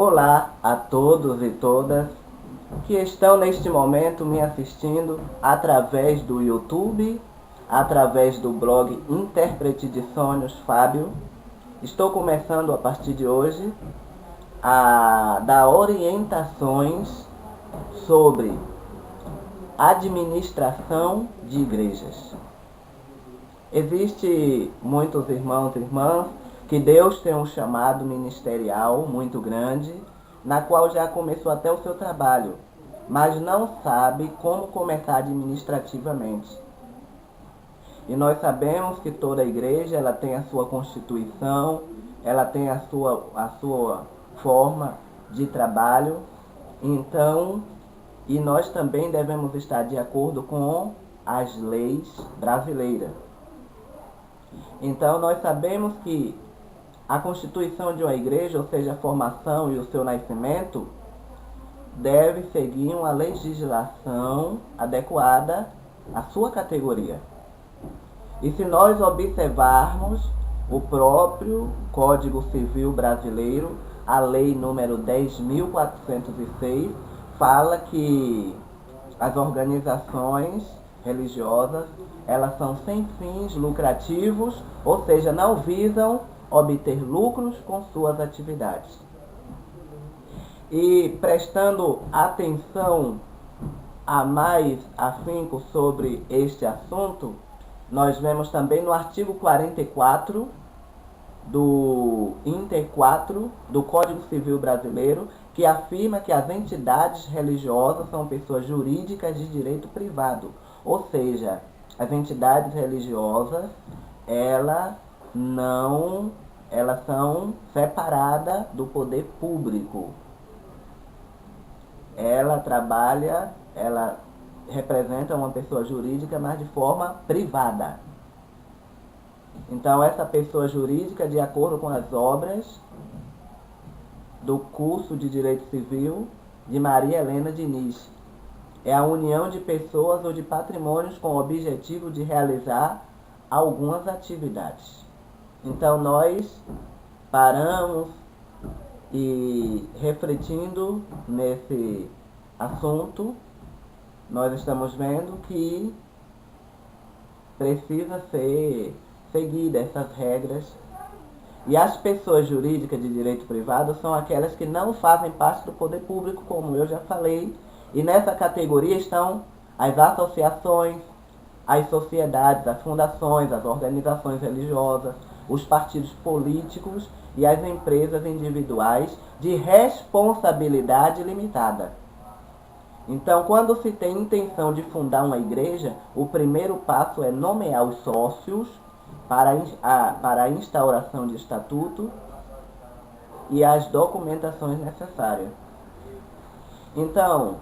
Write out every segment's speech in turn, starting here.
Olá a todos e todas que estão neste momento me assistindo através do YouTube, através do blog Intérprete de Sonhos Fábio. Estou começando a partir de hoje a dar orientações sobre administração de igrejas. Existe muitos irmãos e irmãs que Deus tem um chamado ministerial muito grande, na qual já começou até o seu trabalho, mas não sabe como começar administrativamente. E nós sabemos que toda igreja ela tem a sua constituição, ela tem a sua forma de trabalho, então, e nós também devemos estar de acordo com as leis brasileiras. Então nós sabemos que a constituição de uma igreja, ou seja, a formação e o seu nascimento, deve seguir uma legislação adequada à sua categoria. E se nós observarmos o próprio Código Civil Brasileiro, a lei número 10.406, fala que as organizações religiosas, elas são sem fins lucrativos, ou seja, não visam obter lucros com suas atividades. E prestando atenção a mais afinco sobre este assunto, nós vemos também no artigo 44 do Inter 4 do Código Civil Brasileiro, que afirma que as entidades religiosas são pessoas jurídicas de direito privado, ou seja, as entidades religiosas, elas são separadas do poder público. Ela representa uma pessoa jurídica, mas de forma privada. Então, essa pessoa jurídica, de acordo com as obras do curso de Direito Civil de Maria Helena Diniz, é a união de pessoas ou de patrimônios com o objetivo de realizar algumas atividades. Então nós paramos e, refletindo nesse assunto, nós estamos vendo que precisa ser seguida essas regras. E as pessoas jurídicas de direito privado são aquelas que não fazem parte do poder público, como eu já falei. E nessa categoria estão as associações, as sociedades, as fundações, as organizações religiosas, os partidos políticos e as empresas individuais de responsabilidade limitada. Então, quando se tem intenção de fundar uma igreja, o primeiro passo é nomear os sócios para a instauração de estatuto e as documentações necessárias. Então,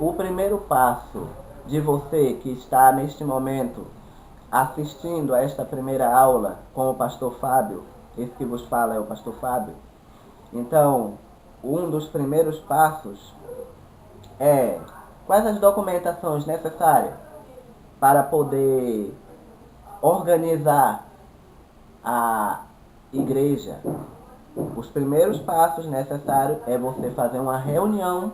o primeiro passo de você que está neste momento assistindo a esta primeira aula com o pastor Fábio, esse que vos fala é o pastor Fábio. Então, um dos primeiros passos é quais as documentações necessárias para poder organizar a igreja. Os primeiros passos necessários é você fazer uma reunião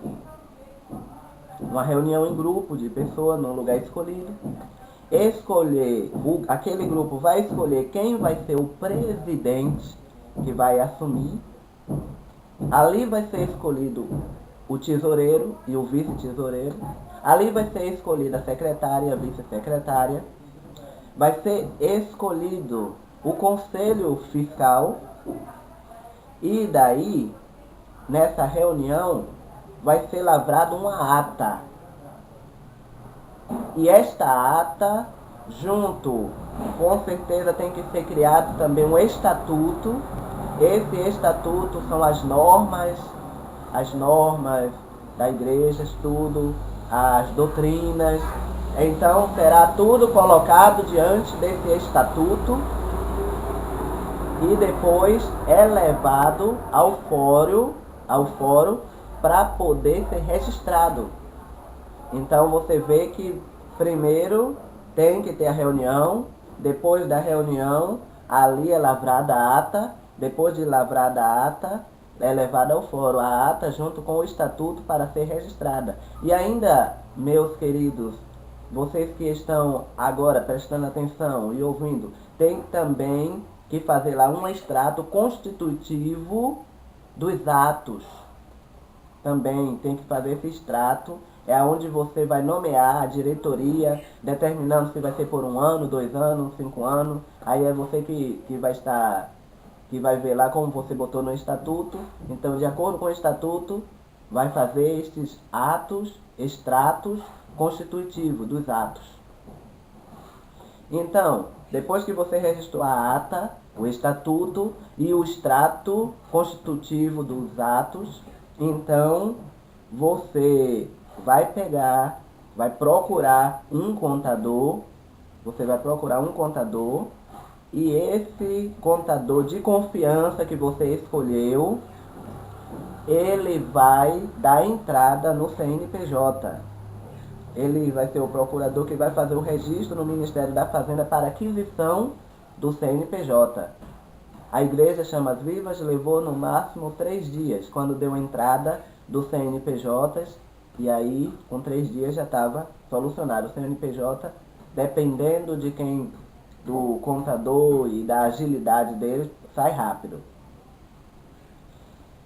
em grupo de pessoas, num lugar escolhido. Aquele grupo vai escolher quem vai ser o presidente que vai assumir. Ali vai ser escolhido o tesoureiro e o vice-tesoureiro. Ali vai ser escolhida a secretária e a vice-secretária. Vai ser escolhido o conselho fiscal. E daí, nessa reunião, vai ser lavrada uma ata. E esta ata, junto, com certeza tem que ser criado também um estatuto. Esse estatuto são as normas da igreja, tudo, as doutrinas. Então será tudo colocado diante desse estatuto e depois é levado ao fórum para poder ser registrado. Então você vê que primeiro tem que ter a reunião, depois da reunião ali é lavrada a ata, depois de lavrada a ata é levada ao fórum, a ata junto com o estatuto para ser registrada. E ainda, meus queridos, vocês que estão agora prestando atenção e ouvindo, tem também que fazer lá um extrato constitutivo dos atos. Também tem que fazer esse extrato, é onde você vai nomear a diretoria, determinando se vai ser por 1 ano, 2 anos, 5 anos. Aí é você que vai estar, que vai ver lá como você botou no estatuto. Então, de acordo com o estatuto, vai fazer estes atos, extratos constitutivos dos atos. Então, depois que você registrou a ata, o estatuto e o extrato constitutivo dos atos, então você vai pegar, vai procurar um contador, você vai procurar um contador, e esse contador de confiança que você escolheu, ele vai dar entrada no CNPJ. Ele vai ser o procurador que vai fazer o registro no Ministério da Fazenda para aquisição do CNPJ. A igreja Chamas Vivas levou no máximo 3 dias, quando deu entrada do CNPJ, e aí com 3 dias já estava solucionado. O CNPJ, dependendo de quem, do contador e da agilidade dele, sai rápido.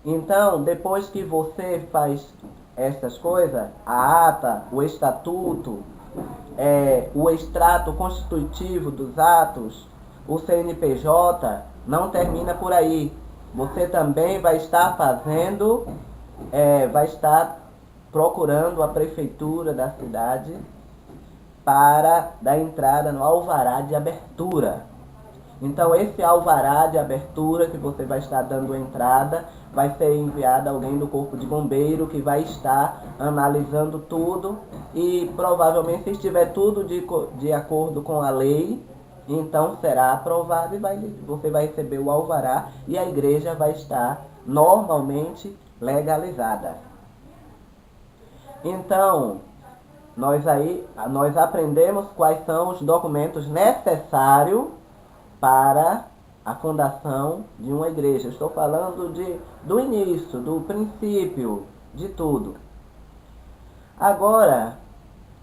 Então, depois que você faz essas coisas, a ata, o estatuto, o extrato constitutivo dos atos, o CNPJ, não termina por aí. Você também vai estar fazendo, vai estar procurando a prefeitura da cidade para dar entrada no alvará de abertura. Então, esse alvará de abertura que você vai estar dando entrada, vai ser enviado a alguém do corpo de bombeiro que vai estar analisando tudo, e provavelmente, se estiver tudo de acordo com a lei, então será aprovado e você vai receber o alvará e a igreja vai estar normalmente legalizada. Então, nós aprendemos quais são os documentos necessários para a fundação de uma igreja. Estou falando do início, do princípio, de tudo. Agora,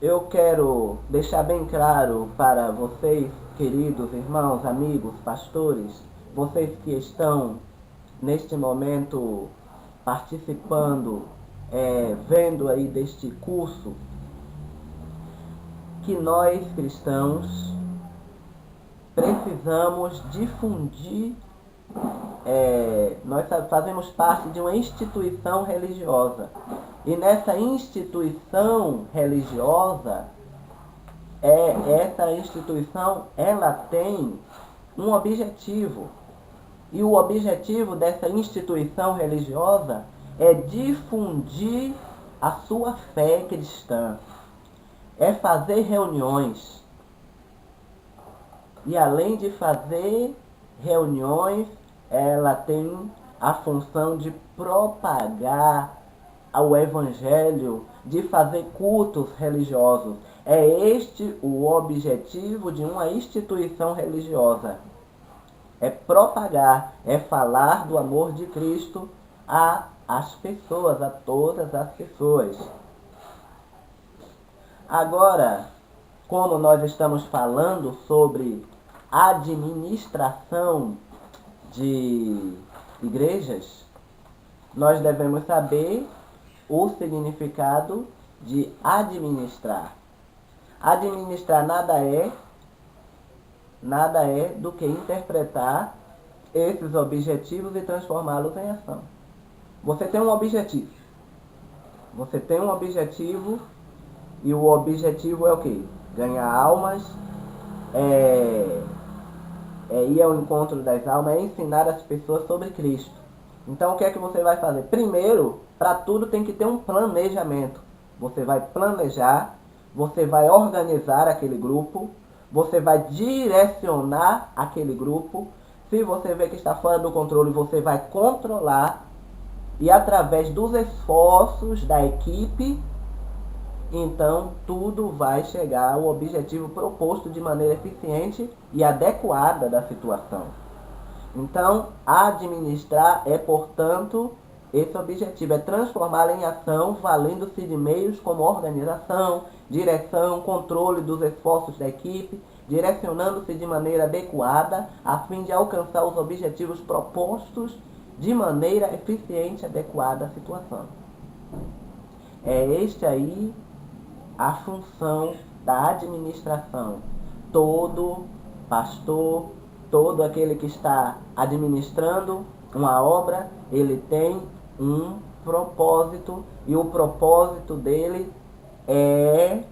eu quero deixar bem claro para vocês, queridos irmãos, amigos, pastores, vocês que estão neste momento participando, vendo aí deste curso, que nós cristãos precisamos difundir, nós fazemos parte de uma instituição religiosa, e nessa instituição religiosa, essa instituição, ela tem um objetivo, e o objetivo dessa instituição religiosa é difundir a sua fé cristã, é fazer reuniões. E além de fazer reuniões, ela tem a função de propagar o evangelho, de fazer cultos religiosos. É este o objetivo de uma instituição religiosa. É propagar, é falar do amor de Cristo às pessoas, a todas as pessoas. Agora, como nós estamos falando sobre administração de igrejas, nós devemos saber o significado de administrar. Administrar nada é do que interpretar esses objetivos e transformá-los em ação. Você tem um objetivo. Você tem um objetivo, e o objetivo é o quê? Ganhar almas, ir ao encontro das almas, é ensinar as pessoas sobre Cristo. Então, o que é que você vai fazer? Primeiro, para tudo tem que ter um planejamento. Você vai planejar, você vai organizar aquele grupo, você vai direcionar aquele grupo. Se você vê que está fora do controle, você vai controlar, e através dos esforços da equipe, então tudo vai chegar ao objetivo proposto de maneira eficiente e adequada da situação. Então, administrar é, portanto, Esse objetivo é transformá-la em ação, valendo-se de meios como organização, direção, controle dos esforços da equipe, direcionando-se de maneira adequada a fim de alcançar os objetivos propostos de maneira eficiente e adequada à situação. É este aí a função da administração. Todo pastor, todo aquele que está administrando uma obra, ele tem um propósito, e o propósito dele é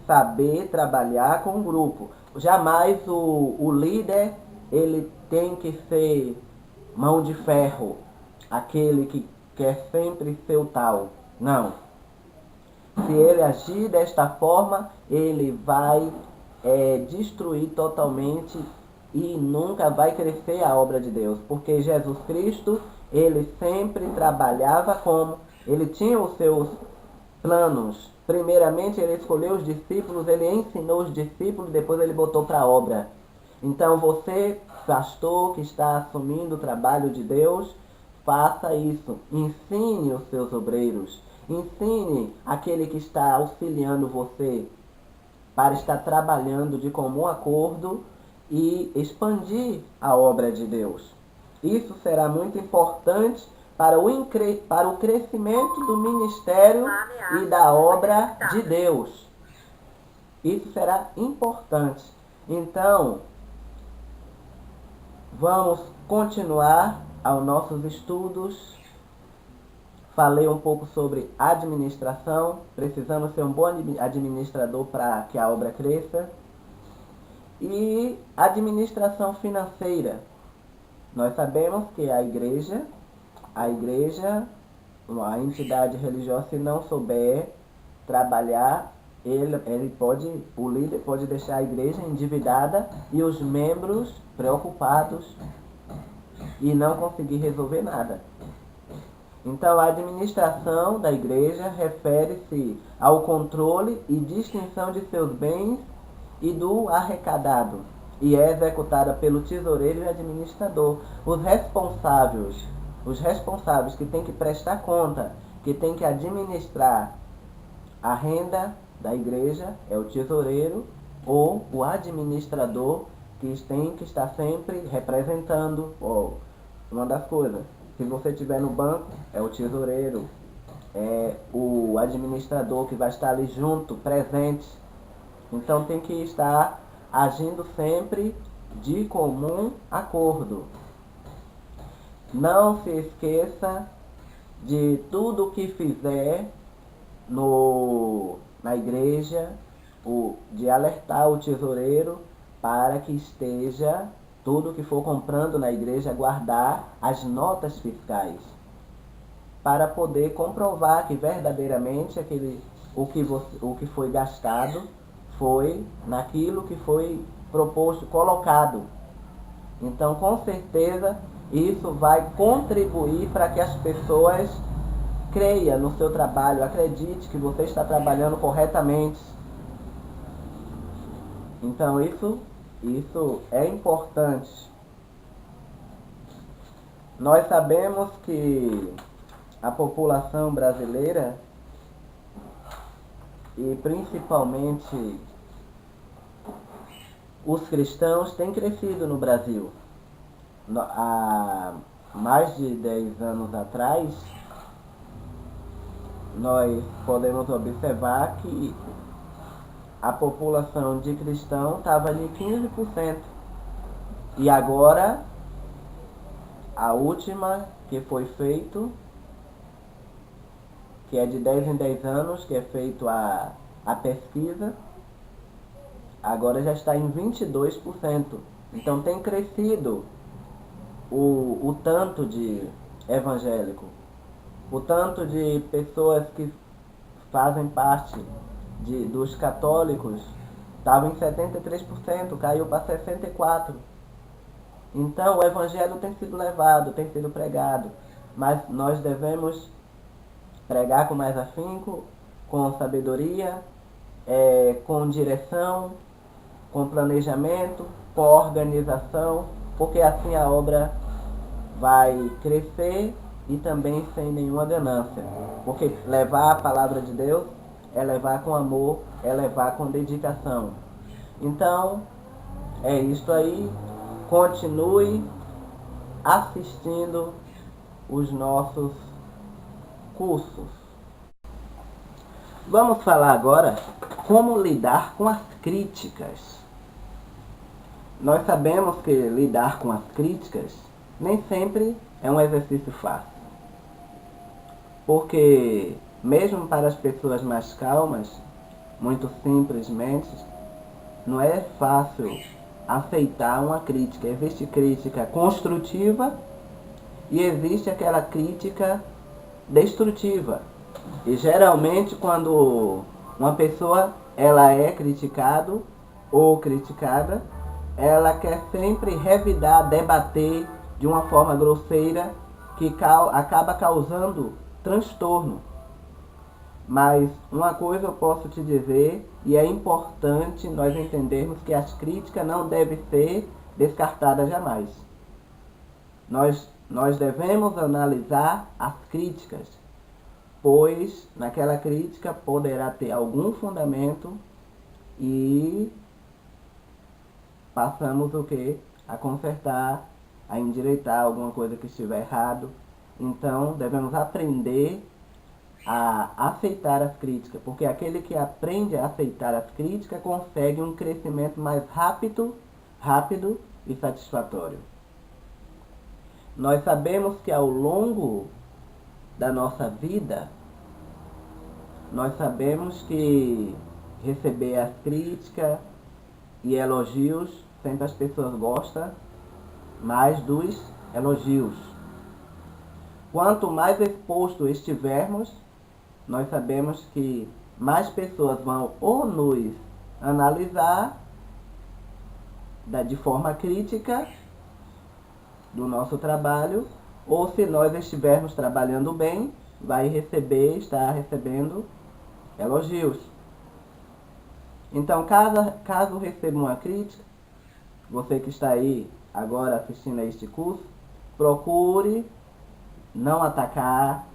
saber trabalhar com o grupo. Jamais o líder ele tem que ser mão de ferro, aquele que quer sempre ser o tal. Não. Se ele agir desta forma, ele vai destruir totalmente e nunca vai crescer a obra de Deus. Porque Jesus Cristo, ele sempre trabalhava como? Ele tinha os seus planos. Primeiramente, ele escolheu os discípulos, ele ensinou os discípulos, depois ele botou para a obra. Então, você, pastor que está assumindo o trabalho de Deus, faça isso. Ensine os seus obreiros. Ensine aquele que está auxiliando você para estar trabalhando de comum acordo e expandir a obra de Deus. Isso será muito importante para o crescimento do ministério e da obra de Deus. Isso será importante. Então, vamos continuar aos nossos estudos. Falei um pouco sobre administração. Precisamos ser um bom administrador para que a obra cresça. E administração financeira. Nós sabemos que a igreja, a entidade religiosa, se não souber trabalhar, o líder pode deixar a igreja endividada e os membros preocupados e não conseguir resolver nada. Então, a administração da igreja refere-se ao controle e distinção de seus bens e do arrecadado, e é executada pelo tesoureiro e administrador. Os responsáveis que têm que prestar conta, que têm que administrar a renda da igreja, é o tesoureiro ou o administrador, que tem que estar sempre representando. Uma das coisas, se você estiver no banco, é o tesoureiro, é o administrador que vai estar ali junto, presente. Então tem que estar agindo sempre de comum acordo. Não se esqueça de tudo que fizer na igreja, de alertar o tesoureiro para que esteja, tudo que for comprando na igreja, guardar as notas fiscais, para poder comprovar que verdadeiramente o que foi gastado foi naquilo que foi proposto, colocado. Então, com certeza, isso vai contribuir para que as pessoas creiam no seu trabalho, acredite que você está trabalhando corretamente. Então, isso é importante. Nós sabemos que a população brasileira, e principalmente os cristãos, têm crescido no Brasil. Há mais de 10 anos atrás, nós podemos observar que a população de cristãos estava ali 15%. E agora, a última que foi feito, que é de 10 em 10 anos, que é feito a pesquisa, agora já está em 22%. Então tem crescido o tanto de evangélico, o tanto de pessoas que fazem parte dos católicos, estava em 73%, caiu para 64%. Então o evangelho tem sido levado, tem sido pregado, mas nós devemos pregar com mais afinco, com sabedoria, com direção, com planejamento, com organização, porque assim a obra vai crescer e também sem nenhuma ganância. Porque levar a palavra de Deus é levar com amor, é levar com dedicação. Então, é isso aí. Continue assistindo os nossos cursos. Vamos falar agora como lidar com as críticas. Nós sabemos que lidar com as críticas nem sempre é um exercício fácil. Porque mesmo para as pessoas mais calmas, muito simplesmente, não é fácil aceitar uma crítica. Existe crítica construtiva e existe aquela crítica destrutiva. E geralmente quando uma pessoa ela é criticado ou criticada, ela quer sempre revidar, debater de uma forma grosseira que acaba causando transtorno. Mas uma coisa eu posso te dizer, e é importante nós entendermos que as críticas não devem ser descartadas jamais. Nós devemos analisar as críticas, pois naquela crítica poderá ter algum fundamento e passamos o que? A consertar, a endireitar alguma coisa que estiver errado. Então devemos aprender a aceitar as críticas, porque aquele que aprende a aceitar as críticas consegue um crescimento mais rápido e satisfatório. Nós sabemos que ao longo da nossa vida, nós sabemos que receber as críticas e elogios, sempre as pessoas gostam mais dos elogios. Quanto mais exposto estivermos, nós sabemos que mais pessoas vão ou nos analisar de forma crítica do nosso trabalho, ou se nós estivermos trabalhando bem, vai estar recebendo elogios. Então, caso receba uma crítica, você que está aí agora assistindo a este curso, procure não atacar,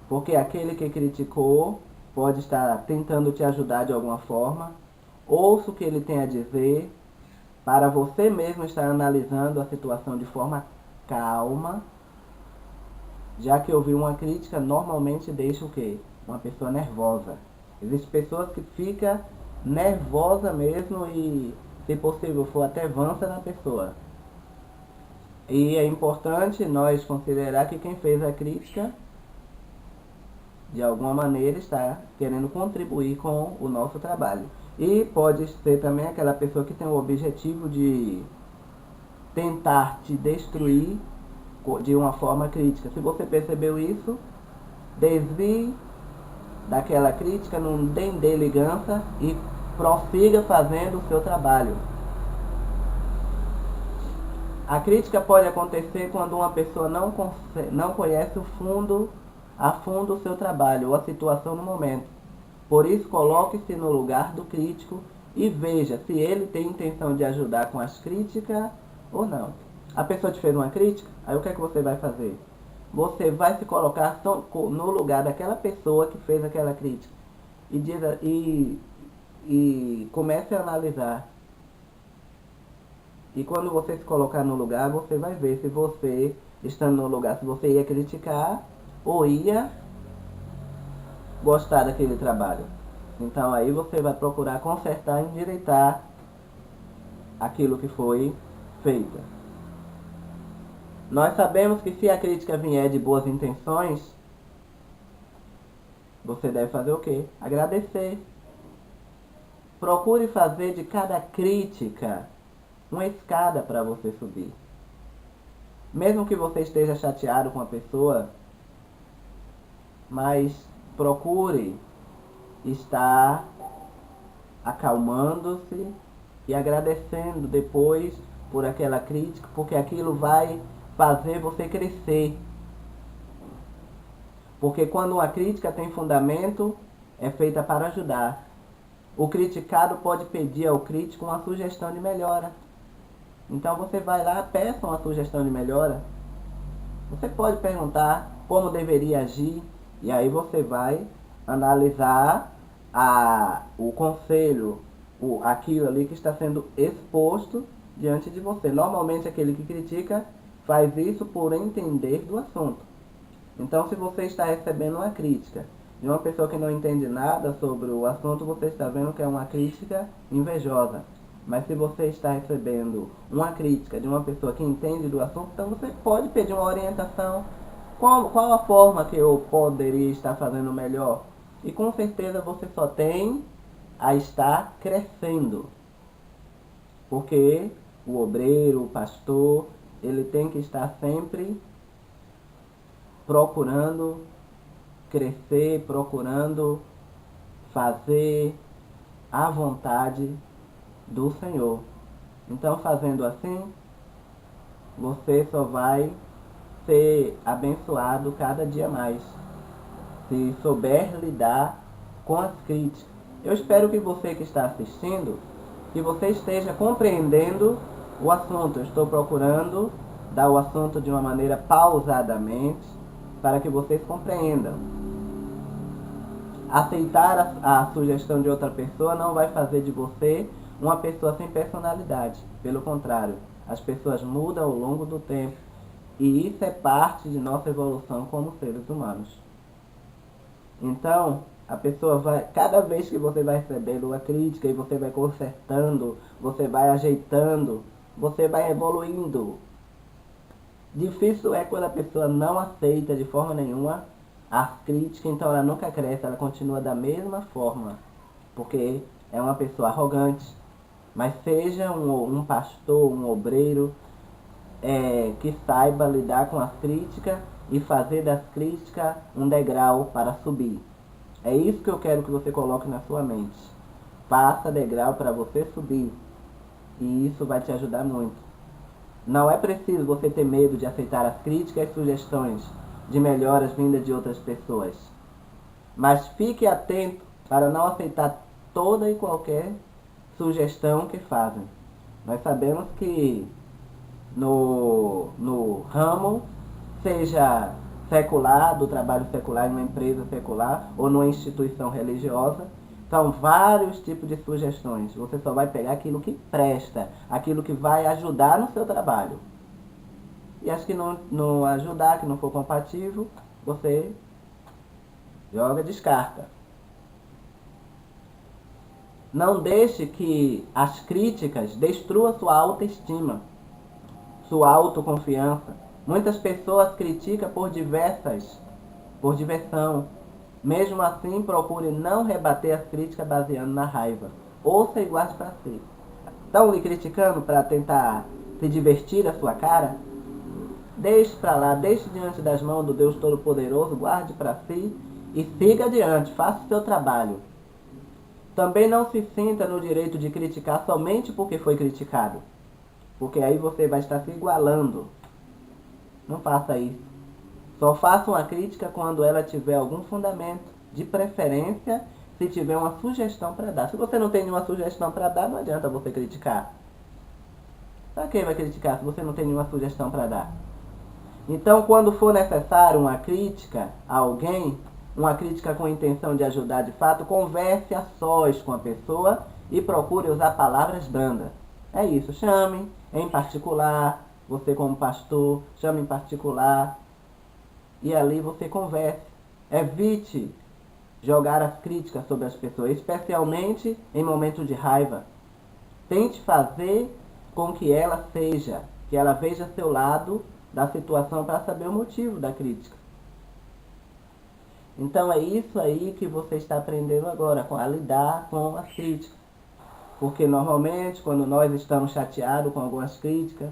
porque aquele que criticou pode estar tentando te ajudar de alguma forma. Ouça o que ele tem a dizer, para você mesmo estar analisando a situação de forma calma, já que ouvir uma crítica normalmente deixa o quê? Uma pessoa nervosa. Existem pessoas que ficam nervosa mesmo e, se possível, for até avança na pessoa. E é importante nós considerar que quem fez a crítica, de alguma maneira, está querendo contribuir com o nosso trabalho. E pode ser também aquela pessoa que tem o objetivo de tentar te destruir de uma forma crítica. Se você percebeu isso, desvie daquela crítica, não dê ligança e prossiga fazendo o seu trabalho. A crítica pode acontecer quando uma pessoa não conhece a fundo o seu trabalho ou a situação no momento. Por isso, coloque-se no lugar do crítico e veja se ele tem intenção de ajudar com as críticas ou não. A pessoa te fez uma crítica, aí o que é que você vai fazer? Você vai se colocar no lugar daquela pessoa que fez aquela crítica e comece a analisar. E quando você se colocar no lugar, você vai ver se você, estando no lugar, se você ia criticar ou ia gostar daquele trabalho. Então aí você vai procurar consertar e endireitar aquilo que foi feito. Nós sabemos que se a crítica vier de boas intenções, você deve fazer o quê? Agradecer. Procure fazer de cada crítica uma escada para você subir. Mesmo que você esteja chateado com a pessoa, mas procure estar acalmando-se e agradecendo depois por aquela crítica, porque aquilo vai fazer você crescer. Porque quando uma crítica tem fundamento, é feita para ajudar. O criticado pode pedir ao crítico uma sugestão de melhora. Então você vai lá, peça uma sugestão de melhora. Você pode perguntar como deveria agir, e aí você vai analisar o conselho, aquilo ali que está sendo exposto diante de você. Normalmente aquele que critica faz isso por entender do assunto. Então, se você está recebendo uma crítica de uma pessoa que não entende nada sobre o assunto, você está vendo que é uma crítica invejosa. Mas se você está recebendo uma crítica de uma pessoa que entende do assunto, então você pode pedir uma orientação. Qual a forma que eu poderia estar fazendo melhor? E com certeza você só tem a estar crescendo. Porque o obreiro, o pastor, ele tem que estar sempre procurando crescer, procurando fazer a vontade do Senhor. Então, fazendo assim, você só vai ser abençoado cada dia mais, se souber lidar com as críticas. Eu espero que você que está assistindo, que você esteja compreendendo o assunto. Eu estou procurando dar o assunto de uma maneira pausadamente, para que vocês compreendam. Aceitar a sugestão de outra pessoa não vai fazer de você uma pessoa sem personalidade. Pelo contrário, as pessoas mudam ao longo do tempo. E isso é parte de nossa evolução como seres humanos. Então, a pessoa vai, cada vez que você vai recebendo uma crítica e você vai consertando, você vai ajeitando, você vai evoluindo. Difícil é quando a pessoa não aceita de forma nenhuma as críticas, então ela nunca cresce, ela continua da mesma forma, porque é uma pessoa arrogante. Mas seja um pastor, um obreiro, que saiba lidar com as críticas e fazer das críticas um degrau para subir. É isso que eu quero que você coloque na sua mente. Faça degrau para você subir. E isso vai te ajudar muito. Não é preciso você ter medo de aceitar as críticas e sugestões de melhoras vindas de outras pessoas. Mas fique atento para não aceitar toda e qualquer sugestão que fazem. Nós sabemos que no ramo, seja secular, do trabalho secular em uma empresa secular ou numa instituição religiosa, são vários tipos de sugestões. Você só vai pegar aquilo que presta, aquilo que vai ajudar no seu trabalho. E as que não ajudar, que não for compatível, você joga, descarta. Não deixe que as críticas destruam sua autoestima, sua autoconfiança. Muitas pessoas criticam por diversão. Mesmo assim, procure não rebater as críticas baseando na raiva. Ouça e guarde para si. Estão lhe criticando para tentar se divertir a sua cara? Deixe para lá, deixe diante das mãos do Deus Todo-Poderoso, guarde para si e siga adiante, faça o seu trabalho. Também não se sinta no direito de criticar somente porque foi criticado, porque aí você vai estar se igualando. Não faça isso. Só faça uma crítica quando ela tiver algum fundamento, de preferência se tiver uma sugestão para dar. Se você não tem nenhuma sugestão para dar, não adianta você criticar. Para quem vai criticar se você não tem nenhuma sugestão para dar? Então, quando for necessário uma crítica a alguém, uma crítica com a intenção de ajudar de fato, converse a sós com a pessoa e procure usar palavras brandas. É isso, chame em particular, você como pastor, chame em particular e ali você converse. Evite jogar as críticas sobre as pessoas, especialmente em momentos de raiva. Tente fazer com que ela veja seu lado da situação para saber o motivo da crítica. Então é isso aí que você está aprendendo agora, a lidar com as críticas. Porque normalmente quando nós estamos chateados com algumas críticas,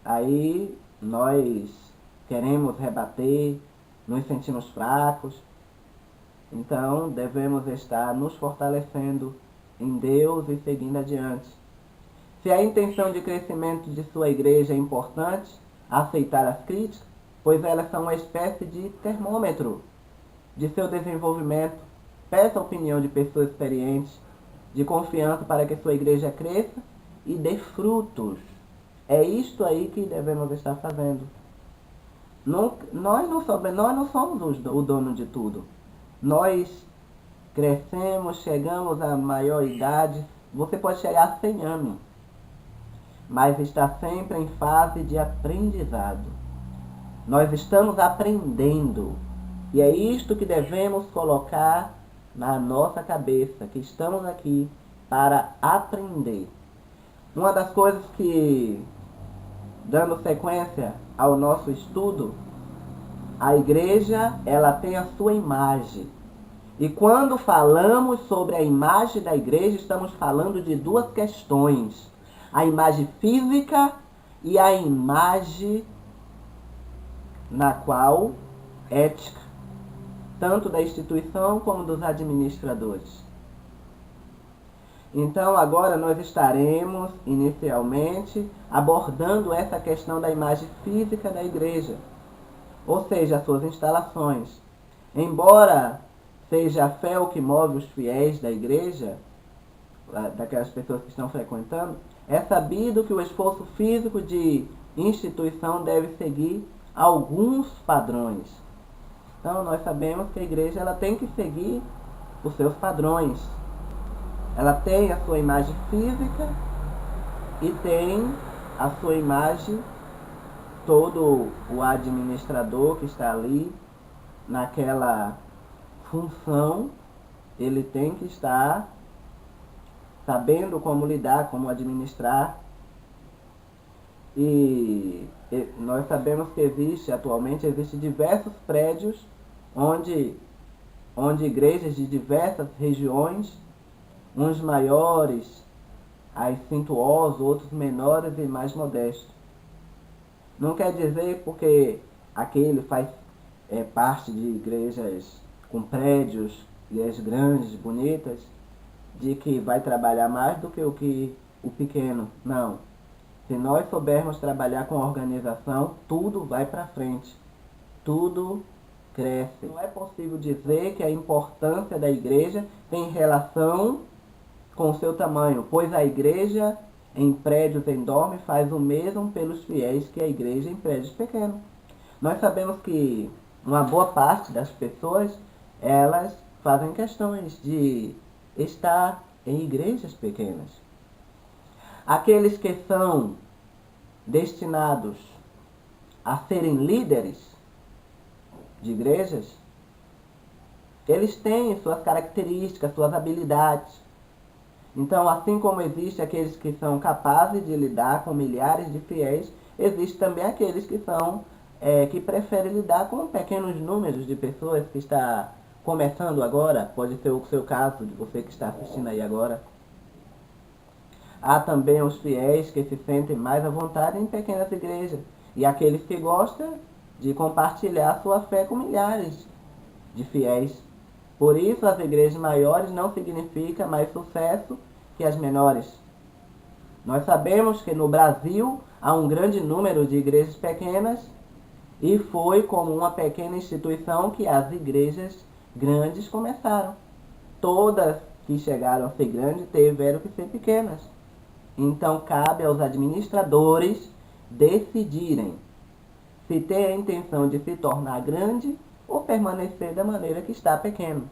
aí nós queremos rebater, nos sentimos fracos. Então devemos estar nos fortalecendo em Deus e seguindo adiante. Se a intenção de crescimento de sua igreja é importante, aceitar as críticas, pois elas são uma espécie de termômetro de seu desenvolvimento. Peça a opinião de pessoas experientes, de confiança, para que sua igreja cresça e dê frutos. É isto aí que devemos estar fazendo. Nós não somos o dono de tudo. Nós crescemos, chegamos à maior idade. Você pode chegar a 100 anos, mas está sempre em fase de aprendizado. Nós estamos aprendendo. E é isto que devemos colocar na nossa cabeça, que estamos aqui para aprender. Uma das coisas que, dando sequência ao nosso estudo, a igreja, ela tem a sua imagem. E quando falamos sobre a imagem da igreja, estamos falando de duas questões: a imagem física e a imagem na qual ética, tanto da instituição como dos administradores. Então agora nós estaremos inicialmente abordando essa questão da imagem física da igreja, ou seja, as suas instalações. Embora seja a fé o que move os fiéis da igreja, daquelas pessoas que estão frequentando, é sabido que o esforço físico de instituição deve seguir alguns padrões. Então nós sabemos que a igreja ela tem que seguir os seus padrões. Ela tem a sua imagem física e tem a sua imagem, todo o administrador que está ali naquela função, ele tem que estar sabendo como lidar, como administrar. E nós sabemos que atualmente existe diversos prédios onde igrejas de diversas regiões, uns maiores, suntuosos, outros menores e mais modestos. Não quer dizer porque aquele faz parte de igrejas com prédios, igrejas grandes, bonitas, de que vai trabalhar mais do que o pequeno. Não. Se nós soubermos trabalhar com organização, tudo vai para frente. Tudo cresce. Não é possível dizer que a importância da igreja tem relação com o seu tamanho, pois a igreja em prédios enormes faz o mesmo pelos fiéis que a igreja em prédios pequenos. Nós sabemos que uma boa parte das pessoas, elas fazem questões de estar em igrejas pequenas. Aqueles que são destinados a serem líderes de igrejas, eles têm suas características, suas habilidades. Então, assim como existe aqueles que são capazes de lidar com milhares de fiéis, existe também aqueles que que preferem lidar com pequenos números de pessoas que está começando agora. Pode ser o seu caso, de você que está assistindo aí agora. Há também os fiéis que se sentem mais à vontade em pequenas igrejas, e aqueles que gostam de compartilhar sua fé com milhares de fiéis. Por isso, as igrejas maiores não significam mais sucesso que as menores. Nós sabemos que no Brasil há um grande número de igrejas pequenas, e foi como uma pequena instituição que as igrejas grandes começaram. Todas que chegaram a ser grandes tiveram que ser pequenas. Então cabe aos administradores decidirem se tem a intenção de se tornar grande ou permanecer da maneira que está pequeno.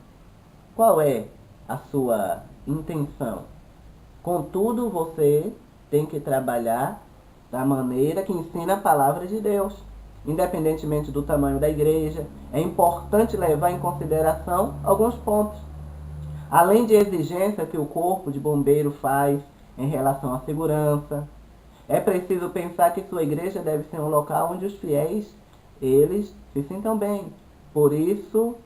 Qual é a sua intenção? Contudo, você tem que trabalhar da maneira que ensina a palavra de Deus. Independentemente do tamanho da igreja, é importante levar em consideração alguns pontos. Além de exigência que o corpo de bombeiro faz em relação à segurança, é preciso pensar que sua igreja deve ser um local onde os fiéis, eles se sintam bem. Por isso,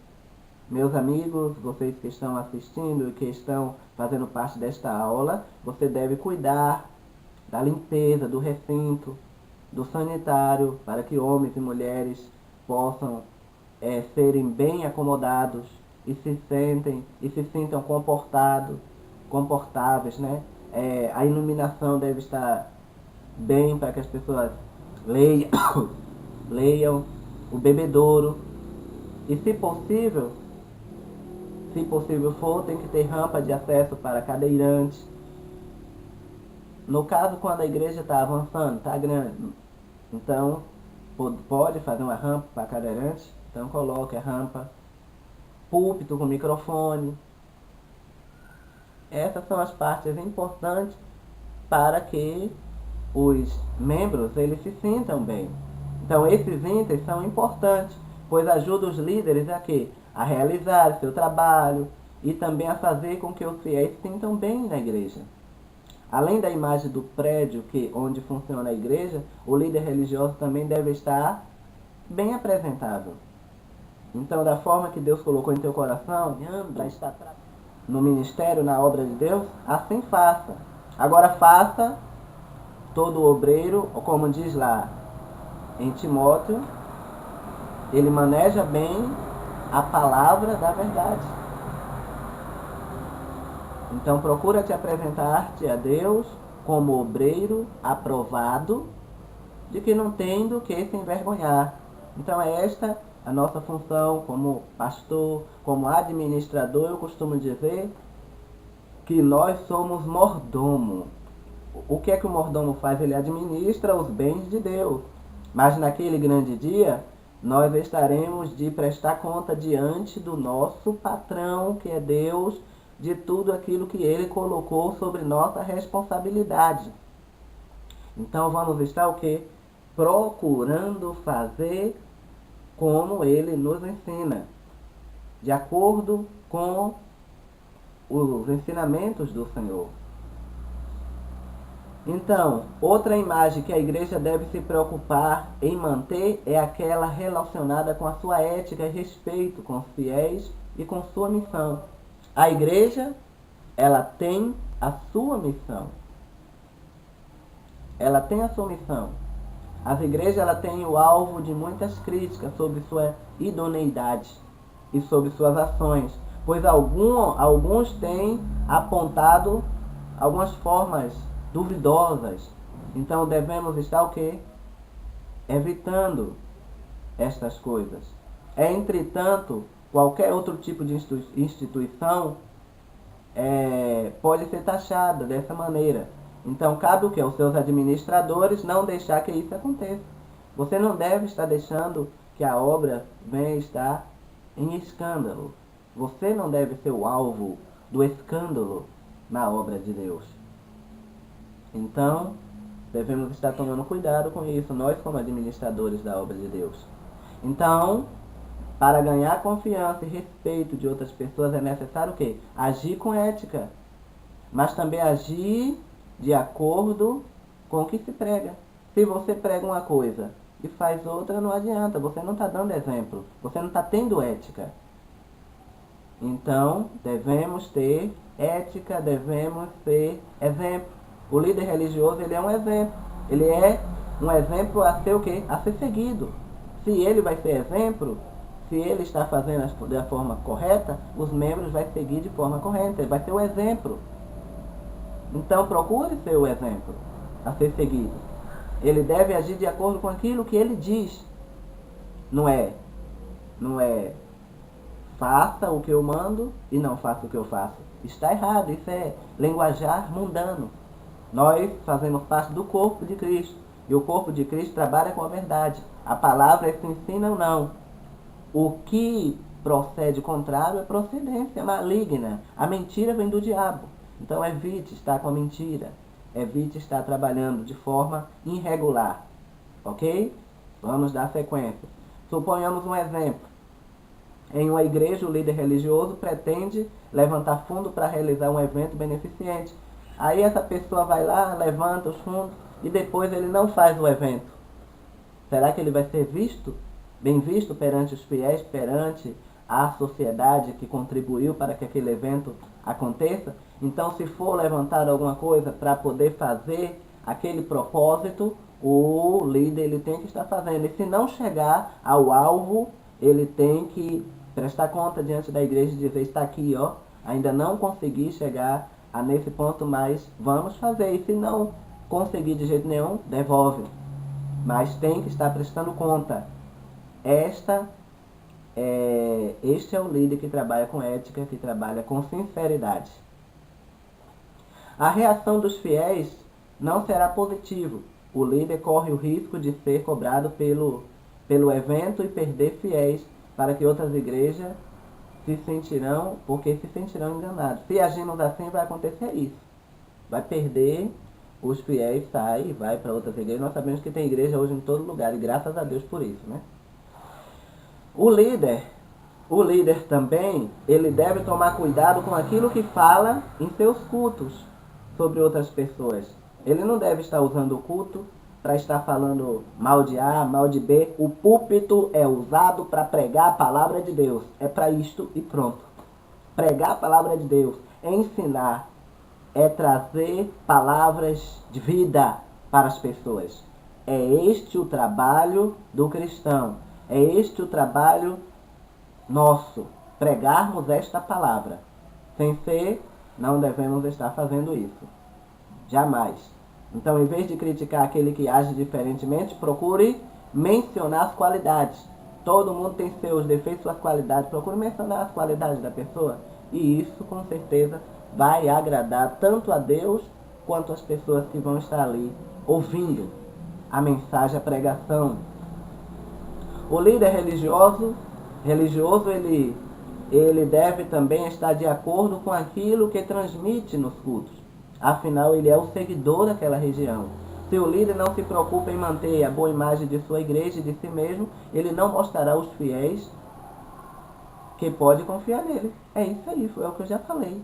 meus amigos, vocês que estão assistindo e que estão fazendo parte desta aula, você deve cuidar da limpeza do recinto, do sanitário, para que homens e mulheres possam serem bem acomodados e se sintam confortáveis, né? A iluminação deve estar bem para que as pessoas leiam o bebedouro. E se possível for, tem que ter rampa de acesso para cadeirantes. No caso, quando a igreja está avançando, está grande, então pode fazer uma rampa para cadeirante, então coloque a rampa, púlpito com microfone. Essas são as partes importantes para que os membros eles se sintam bem. Então esses itens são importantes, pois ajudam os líderes a quê? A realizar seu trabalho e também a fazer com que os fiéis se sintam bem na igreja. Além da imagem do prédio onde funciona a igreja, o líder religioso também deve estar bem apresentável. Então, da forma que Deus colocou em teu coração, para estar no ministério, na obra de Deus, assim faça. Agora faça todo obreiro, como diz lá em Timóteo, ele maneja bem a palavra da verdade. Então procura te apresentar-te a Deus como obreiro aprovado, de que não tem do que se envergonhar. Então é esta a nossa função como pastor, como administrador. Eu costumo dizer que nós somos mordomo. O que é que o mordomo faz? Ele administra os bens de Deus. Mas naquele grande dia, nós estaremos de prestar conta diante do nosso patrão, que é Deus, de tudo aquilo que Ele colocou sobre nossa responsabilidade. Então vamos estar o quê? Procurando fazer como Ele nos ensina, de acordo com os ensinamentos do Senhor. Então, outra imagem que a igreja deve se preocupar em manter é aquela relacionada com a sua ética e respeito com os fiéis e com sua missão. A igreja, ela tem a sua missão. Ela tem a sua missão. As igrejas, ela tem o alvo de muitas críticas sobre sua idoneidade e sobre suas ações, pois alguns têm apontado algumas formas duvidosas. Então devemos estar o quê? Evitando estas coisas. Entretanto, qualquer outro tipo de instituição pode ser taxada dessa maneira. Então cabe o que? Aos seus administradores não deixar que isso aconteça. Você não deve estar deixando que a obra venha estar em escândalo. Você não deve ser o alvo do escândalo na obra de Deus. Então, devemos estar tomando cuidado com isso, nós como administradores da obra de Deus. Então, para ganhar confiança e respeito de outras pessoas é necessário o quê? Agir com ética, mas também agir de acordo com o que se prega. Se você prega uma coisa e faz outra, não adianta, você não está dando exemplo, você não está tendo ética. Então, devemos ter ética, devemos ter exemplo. O líder religioso, ele é um exemplo. Ele é um exemplo a ser o quê? A ser seguido. Se ele vai ser exemplo, se ele está fazendo da forma correta, os membros vão seguir de forma correta. Ele vai ser o exemplo. Então procure ser o exemplo a ser seguido. Ele deve agir de acordo com aquilo que ele diz. Não é faça o que eu mando e não faça o que eu faço. Está errado, isso é linguajar mundano. Nós fazemos parte do corpo de Cristo. E o corpo de Cristo trabalha com a verdade. A palavra se ensina ou não. O que procede contrário é procedência maligna. A mentira vem do diabo. Então evite estar com a mentira. Evite estar trabalhando de forma irregular. Ok? Vamos dar sequência. Suponhamos um exemplo. Em uma igreja, o líder religioso pretende levantar fundo para realizar um evento beneficente. Aí essa pessoa vai lá, levanta os fundos e depois ele não faz o evento. Será que ele vai ser bem visto perante os fiéis, perante a sociedade que contribuiu para que aquele evento aconteça? Então, se for levantar alguma coisa para poder fazer aquele propósito, o líder ele tem que estar fazendo. E se não chegar ao alvo, ele tem que prestar conta diante da igreja e dizer, está aqui, ó, ainda não consegui chegar nesse ponto, mas vamos fazer. E se não conseguir de jeito nenhum, devolve. Mas tem que estar prestando conta. Este é o líder que trabalha com ética, que trabalha com sinceridade. A reação dos fiéis não será positiva. O líder corre o risco de ser cobrado pelo pelo evento e perder fiéis, para que outras igrejas se sentirão enganados. Se agirmos assim, vai acontecer isso. Vai perder os fiéis, sai e vai para outras igrejas. Nós sabemos que tem igreja hoje em todo lugar, e graças a Deus por isso, né? O líder também, ele deve tomar cuidado com aquilo que fala em seus cultos sobre outras pessoas. Ele não deve estar usando o culto para estar falando mal de A, mal de B. O púlpito é usado para pregar a palavra de Deus. É para isto e pronto. Pregar a palavra de Deus, é ensinar, é trazer palavras de vida para as pessoas. É este o trabalho do cristão. É este o trabalho nosso, pregarmos esta palavra. Sem ser, não devemos estar fazendo isso. Jamais. Então, em vez de criticar aquele que age diferentemente, procure mencionar as qualidades. Todo mundo tem seus defeitos, suas qualidades. Procure mencionar as qualidades da pessoa. E isso, com certeza, vai agradar tanto a Deus quanto as pessoas que vão estar ali ouvindo a mensagem, a pregação. O líder religioso ele deve também estar de acordo com aquilo que transmite nos cultos. Afinal, ele é o seguidor daquela região. Se o líder não se preocupa em manter a boa imagem de sua igreja e de si mesmo, ele não mostrará aos fiéis que pode confiar nele. É isso aí, é o que eu já falei.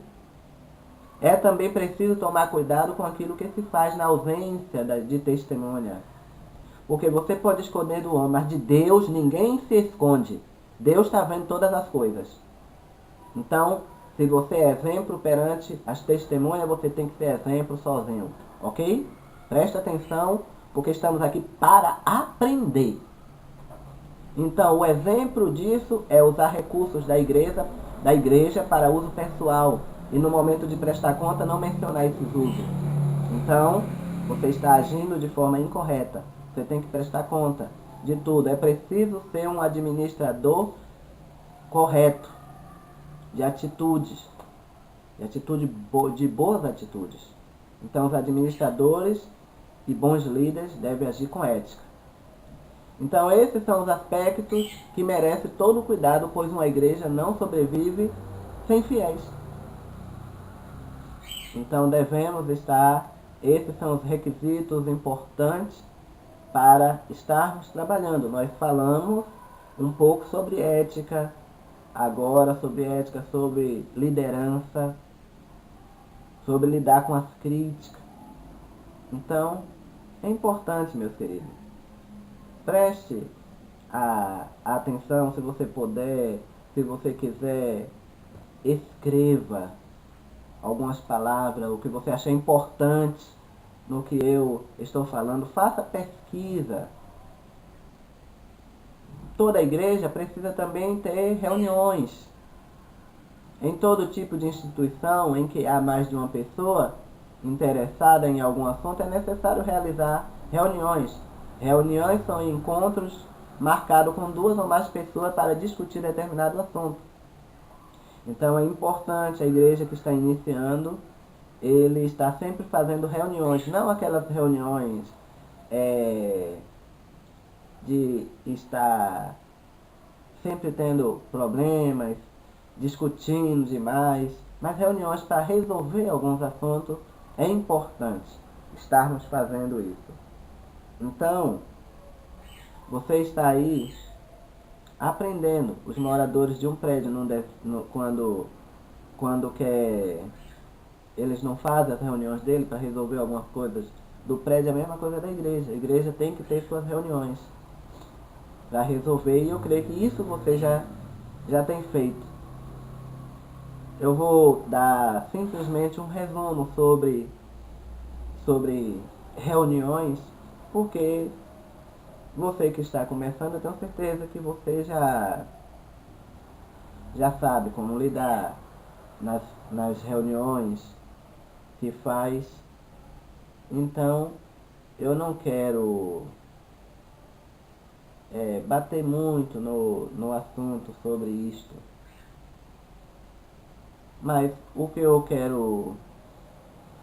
É também preciso tomar cuidado com aquilo que se faz na ausência de testemunha. Porque você pode esconder do homem, mas de Deus ninguém se esconde. Deus está vendo todas as coisas. Então, se você é exemplo perante as testemunhas, você tem que ser exemplo sozinho. Ok? Presta atenção, porque estamos aqui para aprender. Então, o exemplo disso é usar recursos da igreja para uso pessoal. E no momento de prestar conta, não mencionar esses usos. Então, você está agindo de forma incorreta. Você tem que prestar conta de tudo. É preciso ser um administrador correto, de atitudes, de boas atitudes. Então, os administradores e bons líderes devem agir com ética. Então, esses são os aspectos que merecem todo o cuidado, pois uma igreja não sobrevive sem fiéis. Então, esses são os requisitos importantes para estarmos trabalhando. Nós falamos um pouco sobre ética, agora sobre liderança, sobre lidar com as críticas. Então, é importante, meus queridos. Preste a atenção, se você puder, se você quiser, escreva algumas palavras, o que você achar importante no que eu estou falando. Faça pesquisa. Toda igreja precisa também ter reuniões. Em todo tipo de instituição em que há mais de uma pessoa interessada em algum assunto, é necessário realizar reuniões. Reuniões são encontros marcados com 2 ou mais pessoas para discutir determinado assunto. Então é importante a igreja que está iniciando, ele está sempre fazendo reuniões, não aquelas reuniões de estar sempre tendo problemas, discutindo demais, mas reuniões para resolver alguns assuntos. É importante estarmos fazendo isso. Então, você está aí aprendendo. Os moradores de um prédio quando eles não fazem as reuniões dele para resolver algumas coisas do prédio, é a mesma coisa da igreja. A igreja tem que ter suas reuniões para resolver, e eu creio que isso você já tem feito. Eu vou dar simplesmente um resumo sobre reuniões, porque você que está começando, eu tenho certeza que você já sabe como lidar nas reuniões que faz. Então, eu não quero bater muito no assunto sobre isto. Mas o que eu quero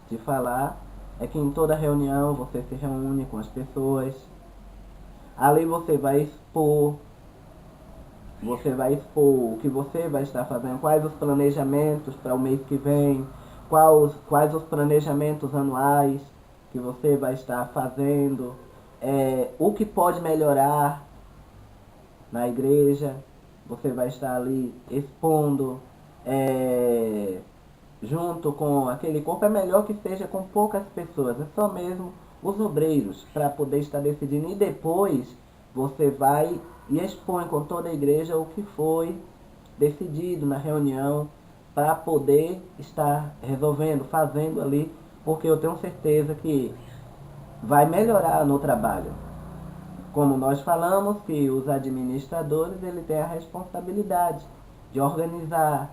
te falar é que em toda reunião você se reúne com as pessoas, Ali você vai expor o que você vai estar fazendo, quais os planejamentos para o mês que vem, quais os planejamentos anuais que você vai estar fazendo, o que pode melhorar na igreja, você vai estar ali expondo, junto com aquele corpo. É melhor que seja com poucas pessoas, é só mesmo os obreiros, para poder estar decidindo. E depois você vai e expõe com toda a igreja o que foi decidido na reunião, para poder estar resolvendo, fazendo ali, porque eu tenho certeza que vai melhorar no trabalho. Como nós falamos, que os administradores ele têm a responsabilidade de organizar,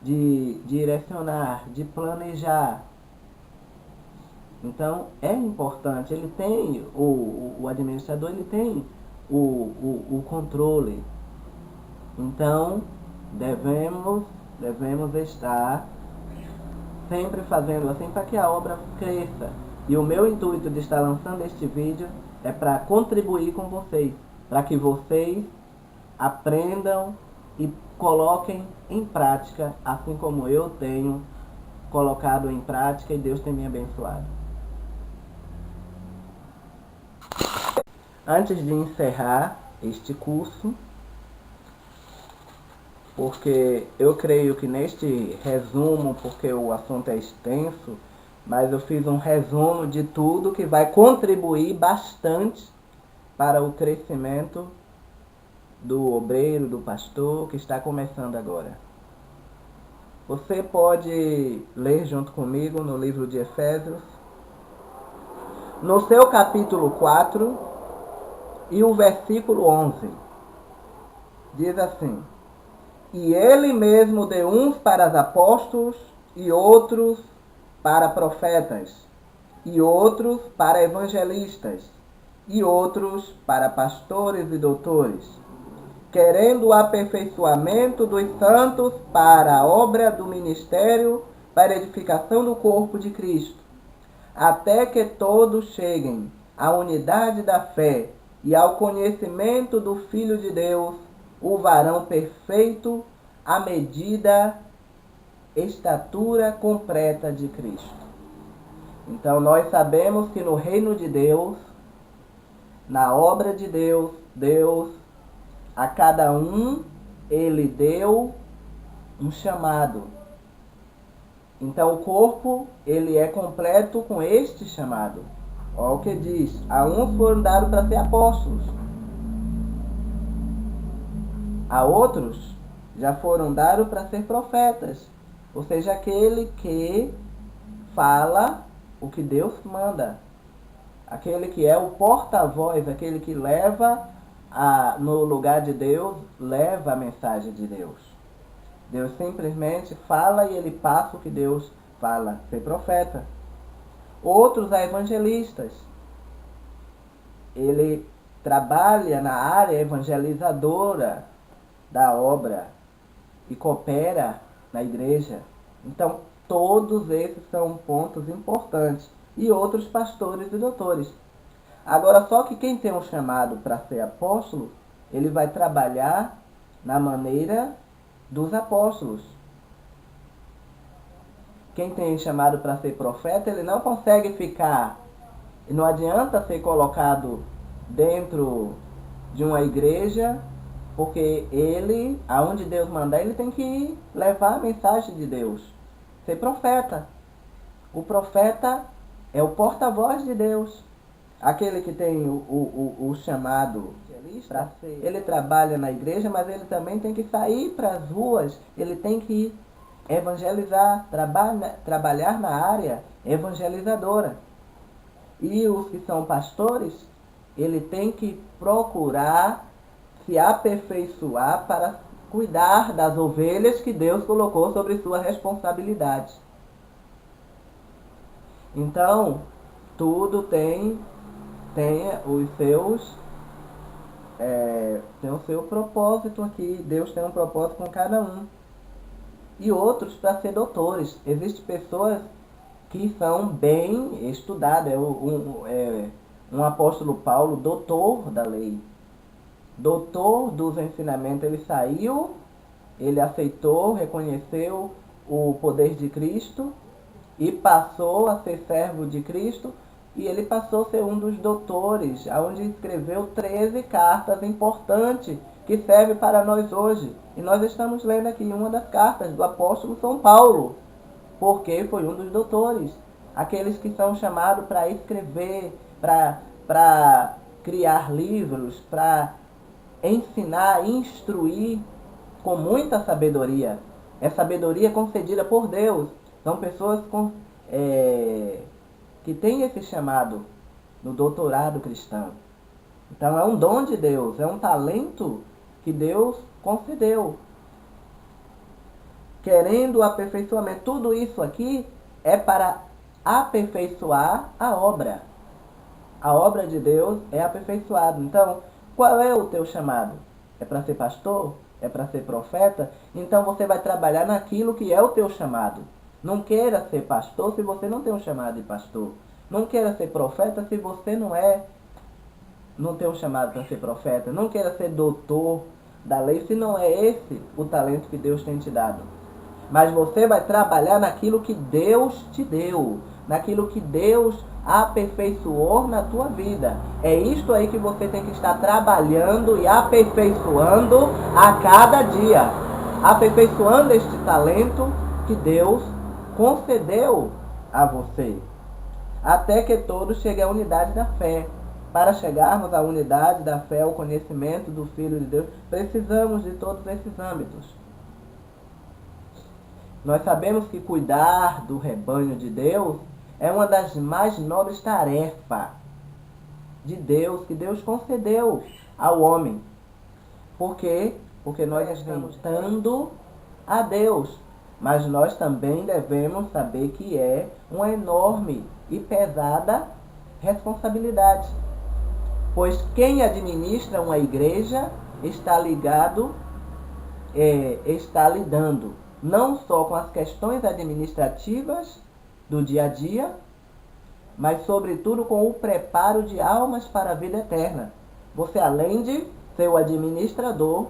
de direcionar, de planejar. Então é importante, ele tem, o administrador ele tem o controle. Então devemos estar sempre fazendo assim para que a obra cresça. E o meu intuito de estar lançando este vídeo é para contribuir com vocês, para que vocês aprendam e coloquem em prática, assim como eu tenho colocado em prática e Deus tem me abençoado. Antes de encerrar este curso, porque eu creio que neste resumo, porque o assunto é extenso, mas eu fiz um resumo de tudo que vai contribuir bastante para o crescimento do obreiro, do pastor que está começando agora. Você pode ler junto comigo no livro de Efésios, no seu capítulo 4 e o versículo 11. Diz assim: E ele mesmo deu uns para os apóstolos, e outros para profetas, e outros para evangelistas, e outros para pastores e doutores, querendo o aperfeiçoamento dos santos para a obra do ministério, para a edificação do corpo de Cristo, até que todos cheguem à unidade da fé e ao conhecimento do Filho de Deus, o varão perfeito, à medida estatura completa de Cristo. Então nós sabemos que no reino de Deus, na obra de Deus, Deus a cada um ele deu um chamado. Então o corpo ele é completo com este chamado. Olha o que diz: a uns foram dados para ser apóstolos, a outros já foram dados para ser profetas, ou seja, aquele que fala o que Deus manda, aquele que é o porta-voz, aquele que leva no lugar de Deus, leva a mensagem de Deus. Deus simplesmente fala e ele passa o que Deus fala, ser profeta. Outros evangelistas, ele trabalha na área evangelizadora da obra e coopera na igreja. Então todos esses são pontos importantes. E outros pastores e doutores. Agora, só que quem tem um chamado para ser apóstolo, ele vai trabalhar na maneira dos apóstolos. Quem tem chamado para ser profeta, ele não consegue ficar, não adianta ser colocado dentro de uma igreja, porque ele, aonde Deus mandar, ele tem que ir levar a mensagem de Deus, ser profeta. O profeta é o porta-voz de Deus. Aquele que tem o chamado para ser, ele trabalha na igreja, mas ele também tem que sair para as ruas, ele tem que evangelizar, trabalhar na área evangelizadora. E os que são pastores, ele tem que procurar se aperfeiçoar para cuidar das ovelhas que Deus colocou sobre sua responsabilidade. Então, tudo tem os seus, tem o seu propósito aqui. Deus tem um propósito com cada um. E outros para ser doutores. Existem pessoas que são bem estudadas. Um apóstolo Paulo, doutor da lei, doutor dos ensinamentos, ele saiu, ele aceitou, reconheceu o poder de Cristo e passou a ser servo de Cristo, e ele passou a ser um dos doutores, onde escreveu 13 cartas importantes que servem para nós hoje. E nós estamos lendo aqui uma das cartas do apóstolo São Paulo, porque foi um dos doutores, aqueles que são chamados para escrever, para criar livros, para ensinar, instruir com muita sabedoria. É sabedoria concedida por Deus. São pessoas que têm esse chamado no doutorado cristão. Então é um dom de Deus, é um talento que Deus concedeu. Querendo o aperfeiçoamento. Tudo isso aqui é para aperfeiçoar a obra. A obra de Deus é aperfeiçoada. Então, qual é o teu chamado? É para ser pastor? É para ser profeta? Então você vai trabalhar naquilo que é o teu chamado. Não queira ser pastor se você não tem um chamado de pastor. Não queira ser profeta se você não tem um chamado para ser profeta. Não queira ser doutor da lei se não é esse o talento que Deus tem te dado. Mas você vai trabalhar naquilo que Deus te deu, naquilo que Deus aperfeiçoou na tua vida. É isto aí que você tem que estar trabalhando e aperfeiçoando a cada dia. Aperfeiçoando este talento que Deus concedeu a você. Até que todos cheguem à unidade da fé. Para chegarmos à unidade da fé, ao conhecimento do Filho de Deus, precisamos de todos esses âmbitos. Nós sabemos que cuidar do rebanho de Deus é uma das mais nobres tarefas de Deus, que Deus concedeu ao homem. Por quê? Porque nós estamos dando a Deus. Mas nós também devemos saber que é uma enorme e pesada responsabilidade. Pois quem administra uma igreja está lidando não só com as questões administrativas do dia a dia, mas sobretudo com o preparo de almas para a vida eterna. Você, além de ser o administrador,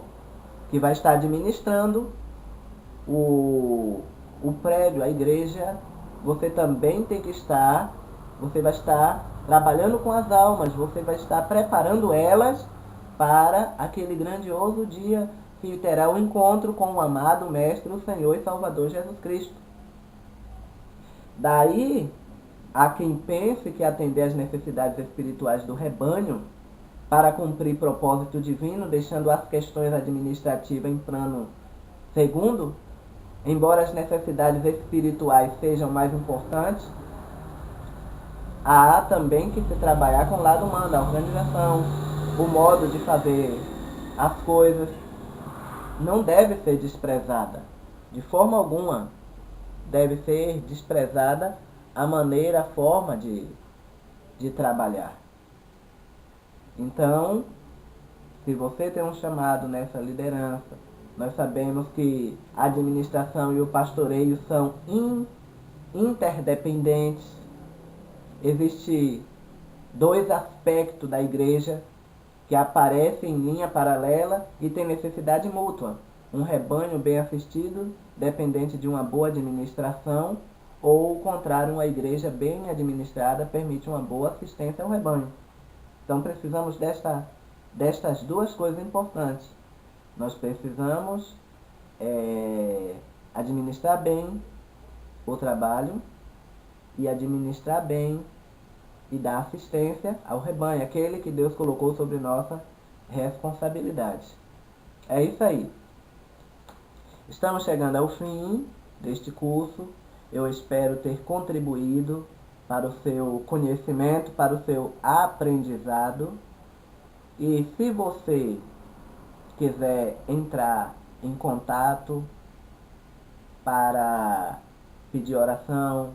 que vai estar administrando o prédio, a igreja, você também tem que você vai estar trabalhando com as almas, você vai estar preparando elas para aquele grandioso dia que terá um encontro com o amado Mestre, o Senhor e Salvador Jesus Cristo. Daí, há quem pense que atender às necessidades espirituais do rebanho para cumprir propósito divino, deixando as questões administrativas em plano segundo, embora as necessidades espirituais sejam mais importantes, há também que se trabalhar com o lado humano, a organização, o modo de fazer as coisas. Não deve ser desprezada. De forma alguma deve ser desprezada a maneira, a forma de trabalhar. Então, se você tem um chamado nessa liderança, nós sabemos que a administração e o pastoreio são interdependentes. Existem dois aspectos da igreja que aparecem em linha paralela e tem necessidade mútua. Um rebanho bem assistido, dependente de uma boa administração, ou o contrário, uma igreja bem administrada permite uma boa assistência ao rebanho. Então precisamos destas duas coisas importantes. Nós precisamos administrar bem o trabalho e administrar bem e dar assistência ao rebanho, aquele que Deus colocou sobre nossa responsabilidade. É isso aí. Estamos chegando ao fim deste curso. Eu espero ter contribuído para o seu conhecimento, para o seu aprendizado. E se você quiser entrar em contato para pedir oração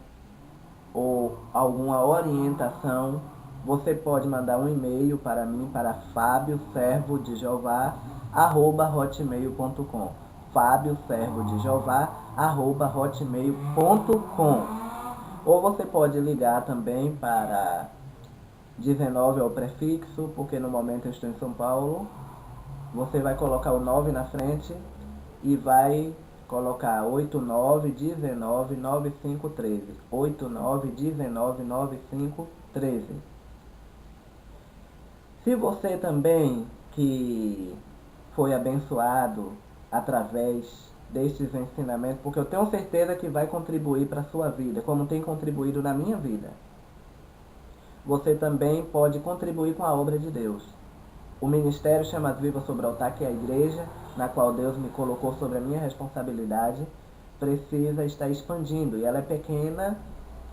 ou alguma orientação, você pode mandar um e-mail para mim, para fabioservodejová@hotmail.com, fabioservodejová@hotmail.com. Ou você pode ligar também para 19 é o prefixo, porque no momento eu estou em São Paulo. Você vai colocar o 9 na frente e vai colocar 89199513. 89199513. Se você também que foi abençoado através destes ensinamentos, porque eu tenho certeza que vai contribuir para a sua vida, como tem contribuído na minha vida. Você também pode contribuir com a obra de Deus. O ministério Chamas Vivas sobre o Altar, que é a igreja na qual Deus me colocou sobre a minha responsabilidade, precisa estar expandindo. E ela é pequena,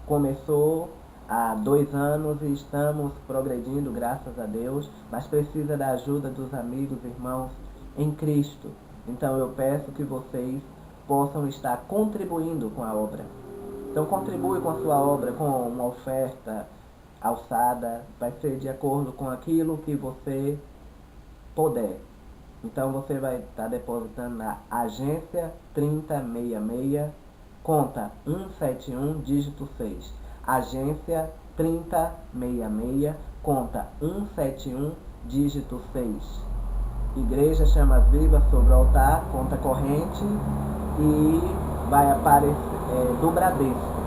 começou há 2 anos e estamos progredindo, graças a Deus, mas precisa da ajuda dos amigos, irmãos em Cristo. Então eu peço que vocês possam estar contribuindo com a obra. Então contribui com a sua obra com uma oferta alçada, vai ser de acordo com aquilo que você puder. Então você vai estar depositando na agência 3066, conta 171, dígito 6. Agência 3066, conta 171, dígito 6. Igreja Chamas Vivas sobre o Altar, conta corrente, e vai aparecer do Bradesco.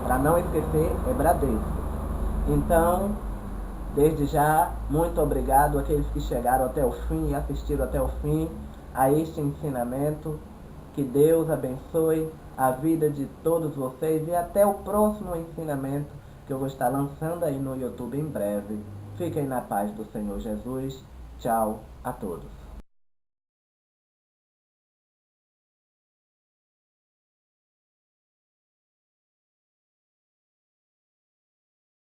Para não esquecer, é Bradesco. Então, desde já, muito obrigado àqueles que chegaram até o fim e assistiram até o fim a este ensinamento. Que Deus abençoe a vida de todos vocês e até o próximo ensinamento que eu vou estar lançando aí no YouTube em breve. Fiquem na paz do Senhor Jesus. Tchau a todos.